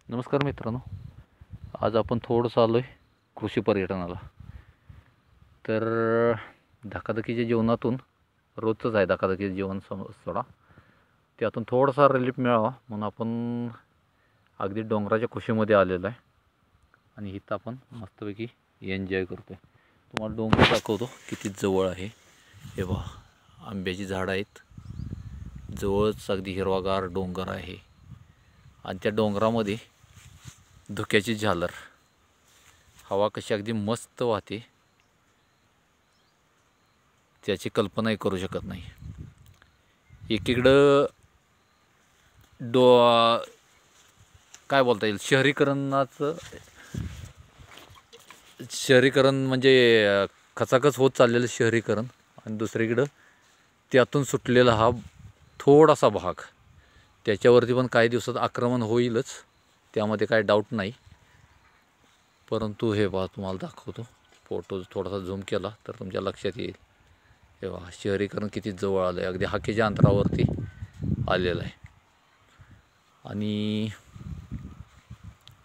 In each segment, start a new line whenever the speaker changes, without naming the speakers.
नमस्कार मित्रांनो, आज आपण थोडंसं आलो आहे कृषी पर्यटनाला. तर धकाधकीच्या जीवनातून रोजचंच आहे धकाधकीचं जीवन सोडा, त्यातून थोडासा रिलीफ मिळावा म्हणून आपण अगदी डोंगराच्या कुशीमध्ये आलेलो आहे आणि इथं आपण मस्तपैकी एन्जॉय करतो आहे. तुम्हाला डोंगर दाखवतो किती जवळ आहे. हे बघा, आंब्याची झाडं आहेत, जवळच अगदी हिरवागार डोंगर आहे आणि त्या डोंगरामध्ये धुक्याची झालर, हवा कशी अगदी मस्त वाहते त्याची कल्पनाही करू शकत नाही. एकीकडं काय बोलता येईल, शहरीकरण म्हणजे खचाखच होत चाललेलं शहरीकरण, आणि दुसरीकडं त्यातून सुटलेला हा थोडासा भाग, त्याच्यावरती पण काही दिवसात आक्रमण होईलच, त्यामध्ये काय डाऊट नाही. परंतु हे पहा, तुम्हाला दाखवतो, फोटो थोडासा झूम केला तर तुमच्या लक्षात येईल. हे पहा, शहरीकरण किती जवळ आलं आहे, अगदी हाकेच्या अंतरावरती आलेलं आहे आणि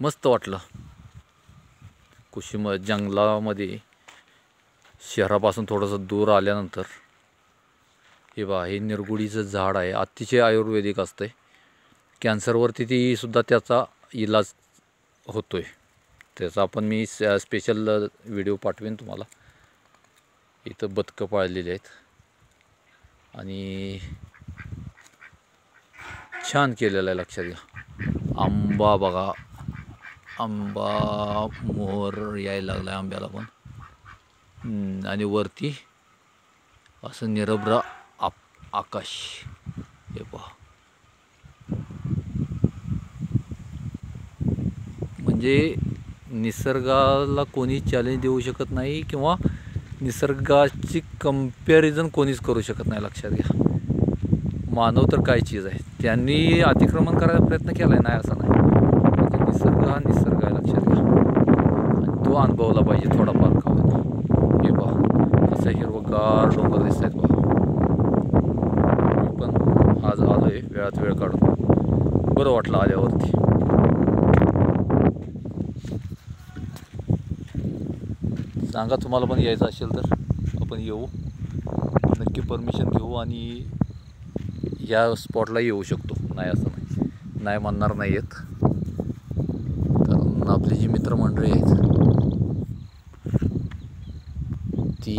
मस्त वाटलं. जंगलामध्ये शहरापासून थोडंसं दूर आल्यानंतर हे पहा, हे निरगुडीचं झाड आहे, अतिशय आयुर्वेदिक असतं आहे. कॅन्सरवरती ती सुद्धा त्याचा इलाज होतो आहे. त्याचा आपण मी स्पेशल व्हिडिओ पाठवेन तुम्हाला. इथं बदकं पाळलेली आहेत आणि छान केलेलं आहे, लक्षात घ्या. आंबा बघा, आंबा मोहर यायला लागला आहे आंब्याला पण, आणि वरती असं निरभ्र आकाश. हे पहा, म्हणजे निसर्गाला कोणी चॅलेंज देऊ शकत नाही किंवा निसर्गाची कंपॅरिझन कोणीच करू शकत नाही, लक्षात घ्या. मानव तर काय चीज आहे, त्यांनी अतिक्रमण करायचा प्रयत्न केला आहे, नाही असं नाही. म्हणजे निसर्ग हा निसर्ग आहे, लक्षात घ्या, आणि तो अनुभवला पाहिजे थोडाफार का होईना. हे पहा, असं हिरवगार डोंगर दिसत आहेत बघा. मी पण आज आलो आहे वेळात वेळ काढून, बरं वाटलं आल्यावरती. सांगा, तुम्हाला पण यायचं असेल तर आपण येऊ, नक्की परमिशन घेऊ आणि या स्पॉटला येऊ शकतो. नाही असं नाही, नाही म्हणणार नाही आहेत, कारण आपली जी मित्रमंडळी आहेत ती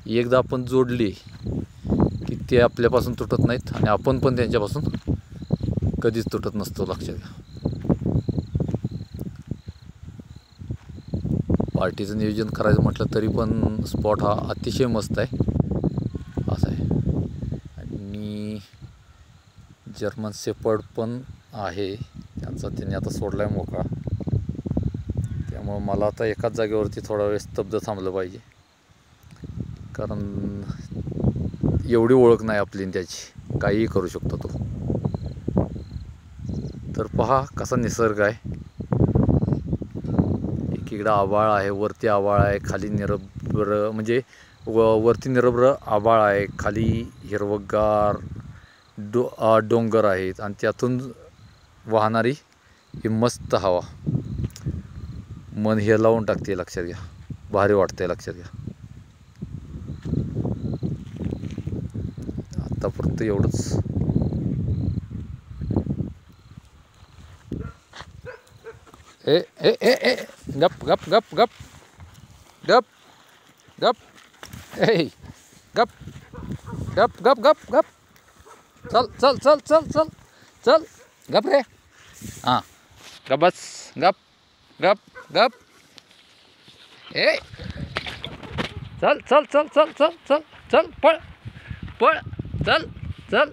एकदा आपण जोडली की ते आपल्यापासून तुटत नाहीत आणि आपण पण त्यांच्यापासून कधीच तुटत नसतो, लक्षात घ्या. पार्टीचं नियोजन करायचं म्हटलं तरी पण स्पॉट हा अतिशय मस्त आहे, असं आहे. आणि जर्मन शेपर्ड पण आहे त्यांचा, त्यांनी आता सोडला आहे मोकळा, त्यामुळं मला आता एकाच जागेवरती थोडा वेळ स्तब्ध थांबलं पाहिजे, कारण एवढी ओळख नाही आपली त्याची, काहीही करू शकतो तो. तर पहा कसा निसर्ग आहे. एकीकडं आभाळ आहे, वरती आभाळ आहे, खाली निरभ्र, म्हणजे वरती निरभ्र आभाळ आहे, खाली हिरवगार डोंगर आहेत आणि त्यातून वाहणारी ही मस्त हवा मन हेलावून टाकते, लक्षात घ्या. भारी वाटते, लक्षात घ्या. आत्तापर्यंत एवढंच. ए ए ए ए गप गप गप गप गप गप ए गप गप गप गप गप चल चल चल चल चल चल गप रे. हां, गप बस, गप गप गप. ए चल चल चल चल चल चल चल, पळ पळ, चल चल.